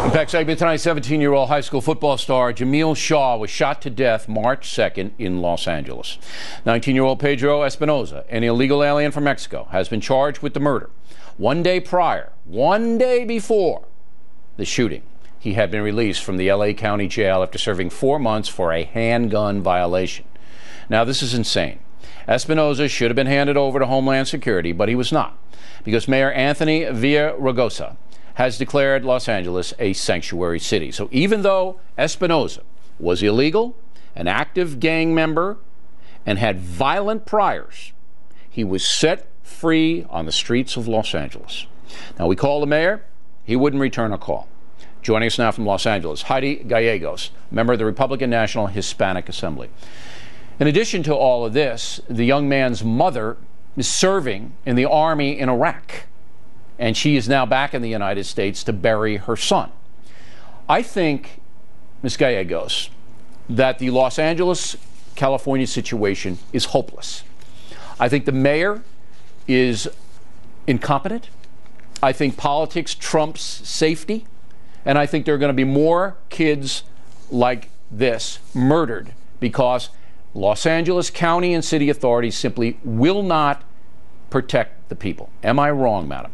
Impact segment tonight, 17-year-old high school football star Jamiel Shaw was shot to death March 2nd in Los Angeles. 19-year-old Pedro Espinoza, an illegal alien from Mexico, has been charged with the murder. One day before the shooting, he had been released from the LA County Jail after serving 4 months for a handgun violation. Now, this is insane. Espinoza should have been handed over to Homeland Security, but he was not, because Mayor Antonio Villaraigosa has declared Los Angeles a sanctuary city. So even though Espinoza was illegal, an active gang member, and had violent priors, he was set free on the streets of Los Angeles. Now, we called the mayor. He wouldn't return a call. Joining us now from Los Angeles, Heidi Gallegos, member of the Republican National Hispanic Assembly. In addition to all of this, the young man's mother is serving in the army in Iraq, and she is now back in the United States to bury her son. I think, Ms. Gallegos, that the Los Angeles, California situation is hopeless. I think the mayor is incompetent. I think politics trumps safety. And I think there are going to be more kids like this murdered because Los Angeles County and city authorities simply will not protect the people. Am I wrong, madam?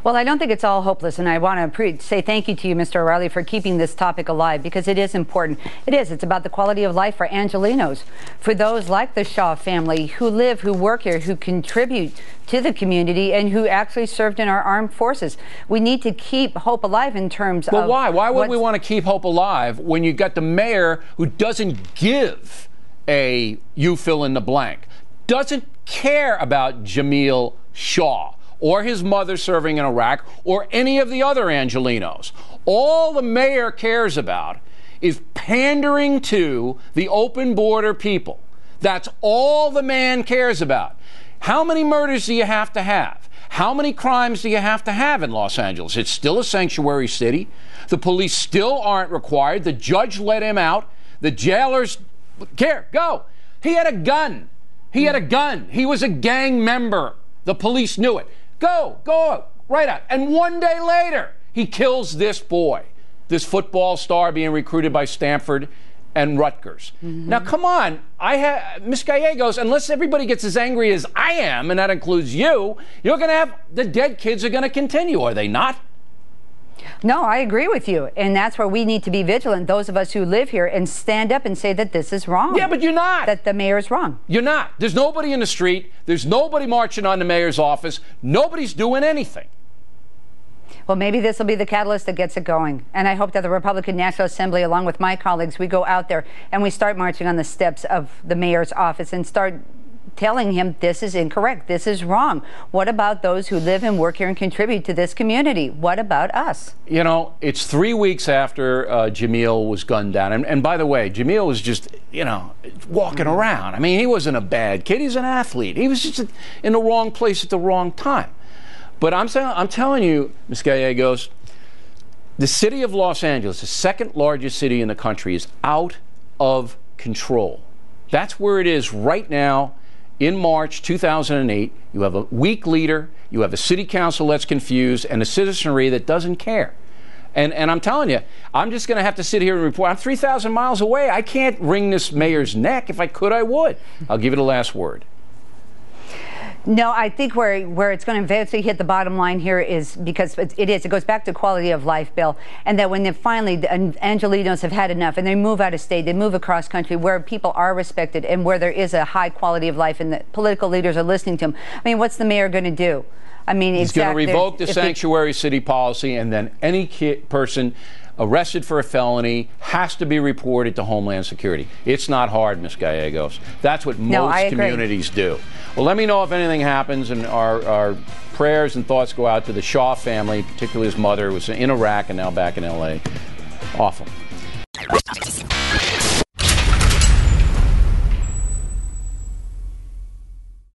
Well, I don't think it's all hopeless, and I want to say thank you to you, Mr. O'Reilly, for keeping this topic alive, because it is important. It is. It's about the quality of life for Angelenos, for those like the Shaw family who live, who work here, who contribute to the community, and who actually served in our armed forces. We need to keep hope alive in terms of... Well, why? Why would we want to keep hope alive when you've got the mayor who doesn't give a you fill in the blank, doesn't care about Jamiel Shaw, or his mother serving in Iraq, or any of the other Angelenos? All the mayor cares about is pandering to the open border people. That's all the man cares about. How many murders do you have to have? How many crimes do you have to have in Los Angeles? It's still a sanctuary city. The police still aren't required. The judge let him out. The jailers care. Go. He had a gun. He had a gun. He was a gang member. The police knew it. Go right out. And one day later, he kills this boy, this football star being recruited by Stanford and Rutgers. Now, come on. Ms. Gallegos, unless everybody gets as angry as I am, and that includes you, you're going to have the dead kids are going to continue, are they not? No, I agree with you. And that's where we need to be vigilant, those of us who live here, and stand up and say that this is wrong. Yeah, but you're not. That the mayor's wrong. You're not. There's nobody in the street. There's nobody marching on the mayor's office. Nobody's doing anything. Well, maybe this will be the catalyst that gets it going. And I hope that the Republican National Assembly, along with my colleagues, we go out there and we start marching on the steps of the mayor's office and start telling him this is incorrect, this is wrong. What about those who live and work here and contribute to this community? What about us? You know, it's 3 weeks after Jamiel was gunned down. And by the way, Jamiel was just, walking around. I mean, he wasn't a bad kid. He's an athlete. He was just in the wrong place at the wrong time. But I'm telling you, Ms. Gallegos, the city of Los Angeles, the second largest city in the country, is out of control. That's where it is right now. In March 2008, you have a weak leader, you have a city council that's confused, and a citizenry that doesn't care. And I'm telling you, I'm just going to have to sit here and report. I'm 3,000 miles away. I can't wring this mayor's neck. If I could, I would. I'll give it a last word. No, I think where it's going to eventually hit the bottom line here is because it goes back to quality of life, Bill, and that when finally the Angelenos have had enough and they move out of state, they move across country where people are respected and where there is a high quality of life and the political leaders are listening to them. I mean, what's the mayor going to do? I mean, he's going to revoke the sanctuary city policy, and then any person arrested for a felony has to be reported to Homeland Security. It's not hard, Ms. Gallegos. That's what most communities do. Well, let me know if anything happens, and our prayers and thoughts go out to the Shaw family, particularly his mother, who was in Iraq and now back in L.A. Awful.